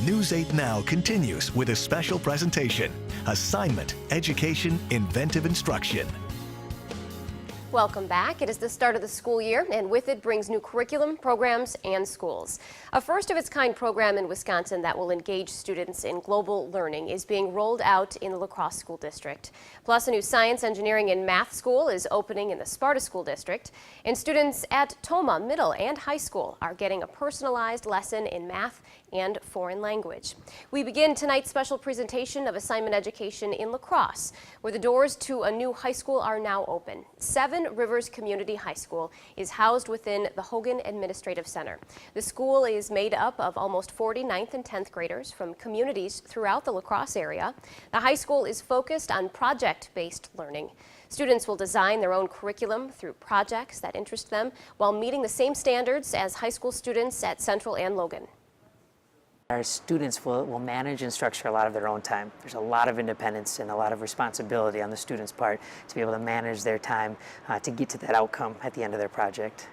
News 8 Now continues with a special presentation, Assignment, Education, Inventive Instruction. Welcome back. It is the start of the school year, and with it brings new curriculum, programs, and schools. A first-of-its-kind program in Wisconsin that will engage students in global learning is being rolled out in the La Crosse School District. Plus, a new science, engineering, and math school is opening in the Sparta School District. And students at Tomah Middle and High School are getting a personalized lesson in math and foreign language. We begin tonight's special presentation of assignment education in La Crosse, where the doors to a new high school are now open. Seven Rivers Community High School is housed within the Hogan Administrative Center. The school is made up of almost 40 9th and 10th graders from communities throughout the La Crosse area. The high school is focused on project-based learning. Students will design their own curriculum through projects that interest them while meeting the same standards as high school students at Central and Logan. Our students will manage and structure a lot of their own time. There's a lot of independence and a lot of responsibility on the students' part to be able to manage their time to get to that outcome at the end of their project.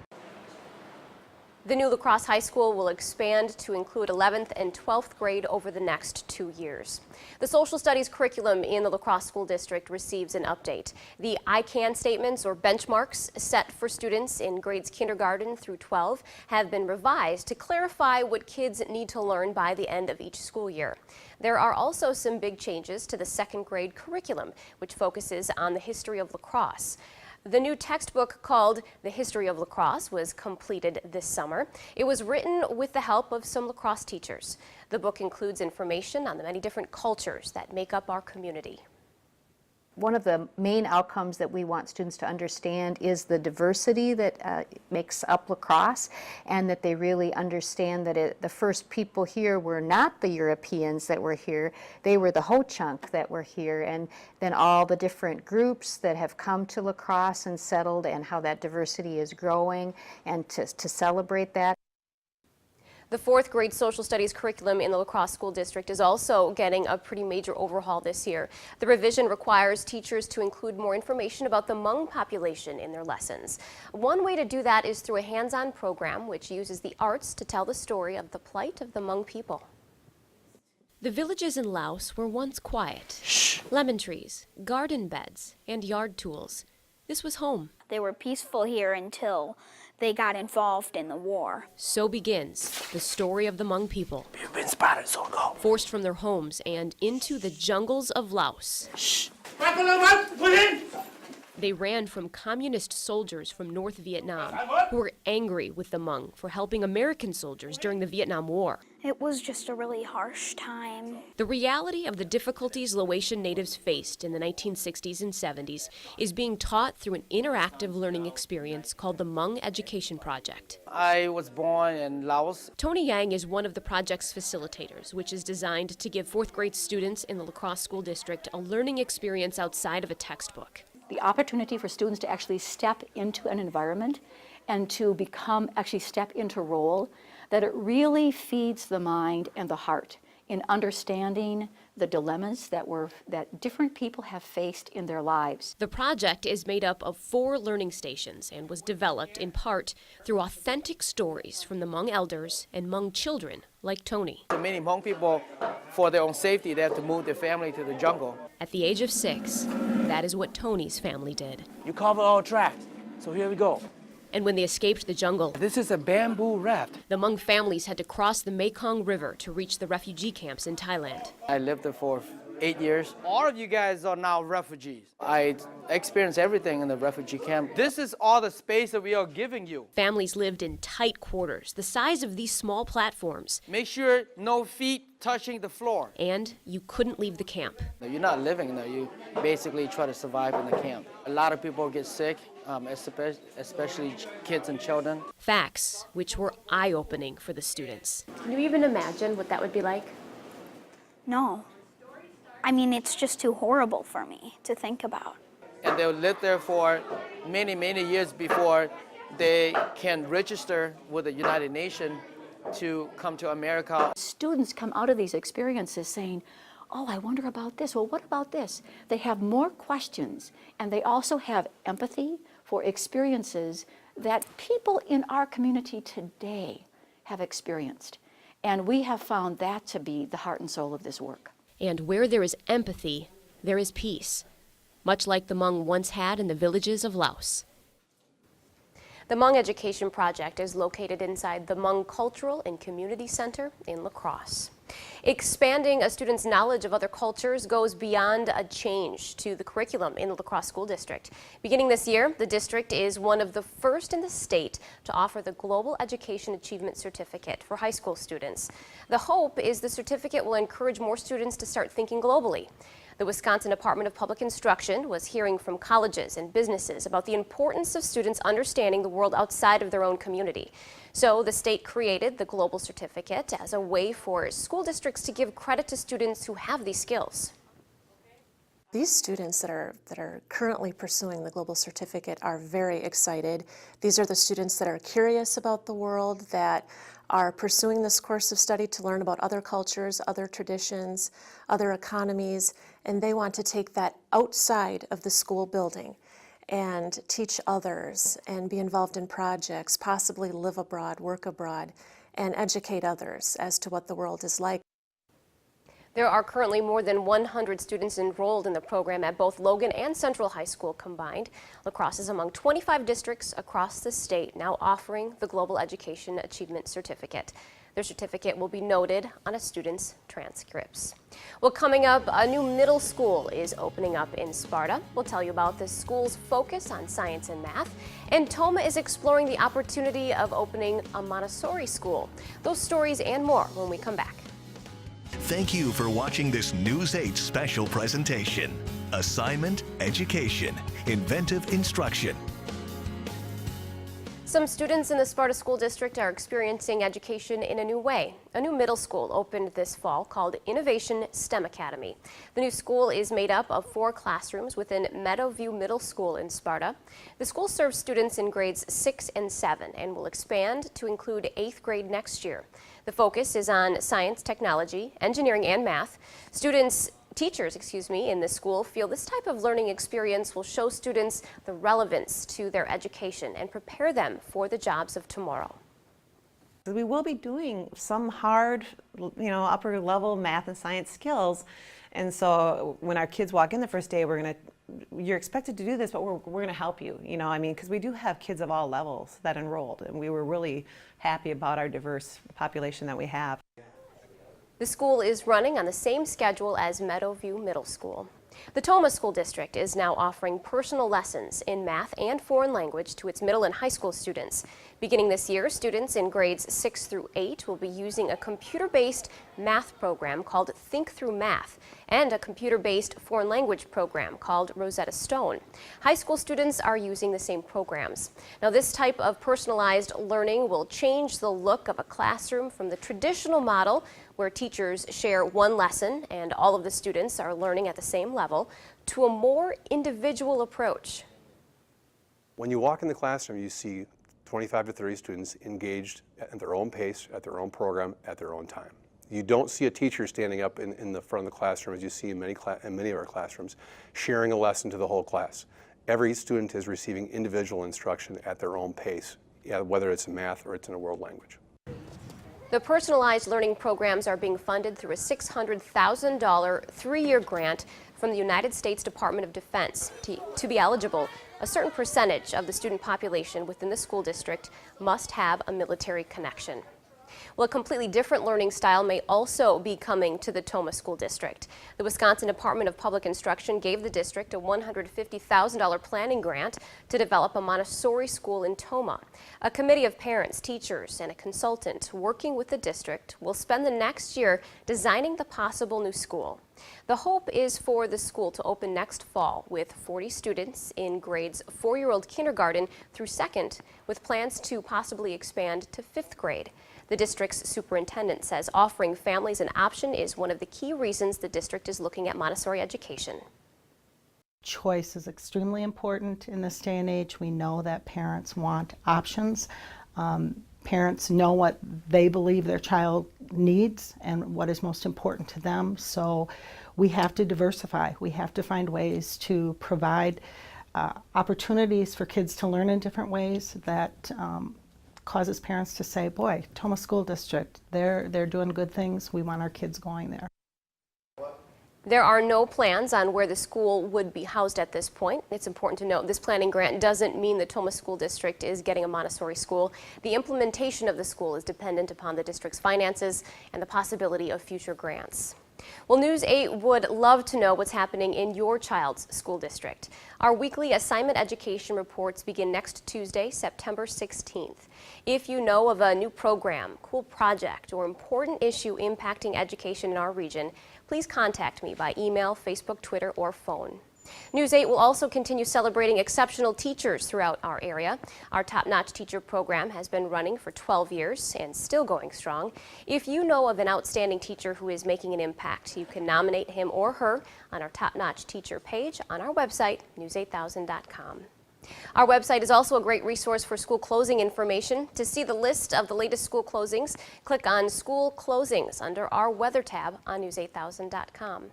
The new La Crosse High School will expand to include 11th and 12th grade over the next 2 years. The social studies curriculum in the La Crosse School District receives an update. The I Can statements or benchmarks set for students in grades kindergarten through 12 have been revised to clarify what kids need to learn by the end of each school year. There are also some big changes to the second grade curriculum, which focuses on the history of La Crosse. The new textbook called The History of La Crosse was completed this summer. It was written with the help of some La Crosse teachers. The book includes information on the many different cultures that make up our community. One of the main outcomes that we want students to understand is the diversity that makes up La Crosse, and that they really understand that the first people here were not the Europeans that were here, they were the Ho-Chunk that were here, and then all the different groups that have come to La Crosse and settled, and how that diversity is growing, and to celebrate that. The fourth grade social studies curriculum in the La Crosse School District is also getting a pretty major overhaul this year. The revision requires teachers to include more information about the Hmong population in their lessons. One way to do that is through a hands-on program which uses the arts to tell the story of the plight of the Hmong people. The villages in Laos were once quiet. Lemon trees, garden beds, and yard tools. This was home. They were peaceful here until they got involved in the war. So begins the story of the Hmong people. You've been spotted, so go. Forced from their homes and into the jungles of Laos. Shh. They ran from communist soldiers from North Vietnam who were angry with the Hmong for helping American soldiers during the Vietnam War. It was just a really harsh time. The reality of the difficulties Laotian natives faced in the 1960s and 70s is being taught through an interactive learning experience called the Hmong Education Project. I was born in Laos. Tony Yang is one of the project's facilitators, which is designed to give fourth grade students in the La Crosse School District a learning experience outside of a textbook. The opportunity for students to actually step into an environment and to actually step into role, that it really feeds the mind and the heart in understanding the dilemmas that different people have faced in their lives. The project is made up of 4 learning stations and was developed in part through authentic stories from the Hmong elders and Hmong children like Tony. So many Hmong people, for their own safety, they have to move their family to the jungle. At the age of 6, that is what Tony's family did. You cover all tracks, so here we go. And when they escaped the jungle, This is a bamboo raft. the Hmong families had to cross the Mekong River to reach the refugee camps in Thailand. I lived there for 8 years. All of you guys are now refugees. I experienced everything in the refugee camp. This is all the space that we are giving you. Families lived in tight quarters, the size of these small platforms, Make sure no feet touching the floor. and you couldn't leave the camp. You're not living there, you basically try to survive in the camp. A lot of people get sick, especially kids and children. Facts which were eye-opening for the students. Can you even imagine what that would be like? No. I mean, it's just too horrible for me to think about. And they'll live there for many, many years before they can register with the United Nations to come to America. Students come out of these experiences saying, oh, I wonder about this. Well, what about this? They have more questions, and they also have empathy for experiences that people in our community today have experienced. And we have found that to be the heart and soul of this work. And where there is empathy, there is peace, much like the Hmong once had in the villages of Laos. The Hmong Education Project is located inside the Hmong Cultural and Community Center in La Crosse. Expanding a student's knowledge of other cultures goes beyond a change to the curriculum in the La Crosse School District. Beginning this year, the district is one of the first in the state to offer the Global Education Achievement Certificate for high school students. The hope is the certificate will encourage more students to start thinking globally. The Wisconsin Department of Public Instruction was hearing from colleges and businesses about the importance of students understanding the world outside of their own community. So the state created the Global Certificate as a way for school districts to give credit to students who have these skills. These students that are currently pursuing the Global Certificate are very excited. These are the students that are curious about the world, that are pursuing this course of study to learn about other cultures, other traditions, other economies, and they want to take that outside of the school building and teach others and be involved in projects, possibly live abroad, work abroad, and educate others as to what the world is like. There are currently more than 100 students enrolled in the program at both Logan and Central High School combined. La Crosse is among 25 districts across the state now offering the Global Education Achievement Certificate. Their certificate will be noted on a student's transcripts. Well, coming up, a new middle school is opening up in Sparta. We'll tell you about the school's focus on science and math. And Toma is exploring the opportunity of opening a Montessori school. Those stories and more when we come back. Thank you for watching this News 8 special presentation. Assignment, Education, Inventive Instruction. Some students in the Sparta School District are experiencing education in a new way. A new middle school opened this fall called Innovation STEM Academy. The new school is made up of 4 classrooms within Meadowview Middle School in Sparta. The school serves students in grades 6 and 7 and will expand to include 8th grade next year. The focus is on science, technology, engineering, and math. Teachers in this school feel this type of learning experience will show students the relevance to their education and prepare them for the jobs of tomorrow. We will be doing some hard, upper level math and science skills. And so when our kids walk in the first day, you're expected to do this, but we're going to help you, because we do have kids of all levels that enrolled, and we were really happy about our diverse population that we have. The school is running on the same schedule as Meadowview Middle School. The Toma School District is now offering personal lessons in math and foreign language to its middle and high school students. Beginning this year, students in grades 6 through 8 will be using a computer-based math program called Think Through Math and a computer-based foreign language program called Rosetta Stone. High school students are using the same programs. Now, this type of personalized learning will change the look of a classroom from the traditional model where teachers share one lesson and all of the students are learning at the same level to a more individual approach. When you walk in the classroom, you see 25 to 30 students engaged at their own pace, at their own program, at their own time. You don't see a teacher standing up in the front of the classroom, as you see in many of our classrooms, sharing a lesson to the whole class. Every student is receiving individual instruction at their own pace, whether it's in math or it's in a world language. The personalized learning programs are being funded through a $600,000 3-year grant from the United States Department of Defense. To be eligible, a certain percentage of the student population within the school district must have a military connection. Well, a completely different learning style may also be coming to the Toma School District. The Wisconsin Department of Public Instruction gave the district a $150,000 planning grant to develop a Montessori school in Toma. A committee of parents, teachers, and a consultant working with the district will spend the next year designing the possible new school. The hope is for the school to open next fall with 40 students in grades 4-year-old kindergarten through 2nd, with plans to possibly expand to 5th grade. The district's superintendent says offering families an option is one of the key reasons the district is looking at Montessori education. Choice is extremely important in this day and age. We know that parents want options. Parents know what they believe their child needs and what is most important to them. So we have to diversify. We have to find ways to provide opportunities for kids to learn in different ways that causes parents to say, boy, Toma School District, they're doing good things. We want our kids going there. There are no plans on where the school would be housed at this point. It's important to note this planning grant doesn't mean the Toma School District is getting a Montessori school. The implementation of the school is dependent upon the district's finances and the possibility of future grants. Well, News 8 would love to know what's happening in your child's school district. Our weekly assignment education reports begin next Tuesday, September 16th. If you know of a new program, cool project, or important issue impacting education in our region, please contact me by email, Facebook, Twitter, or phone. News 8 will also continue celebrating exceptional teachers throughout our area. Our top-notch teacher program has been running for 12 years and still going strong. If you know of an outstanding teacher who is making an impact, you can nominate him or her on our top-notch teacher page on our website, news8000.com. Our website is also a great resource for school closing information. To see the list of the latest school closings, click on School Closings under our Weather tab on news8000.com.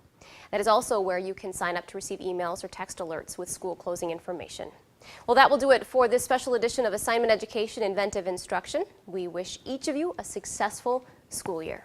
That is also where you can sign up to receive emails or text alerts with school closing information. Well, that will do it for this special edition of Assignment Education Inventive Instruction. We wish each of you a successful school year.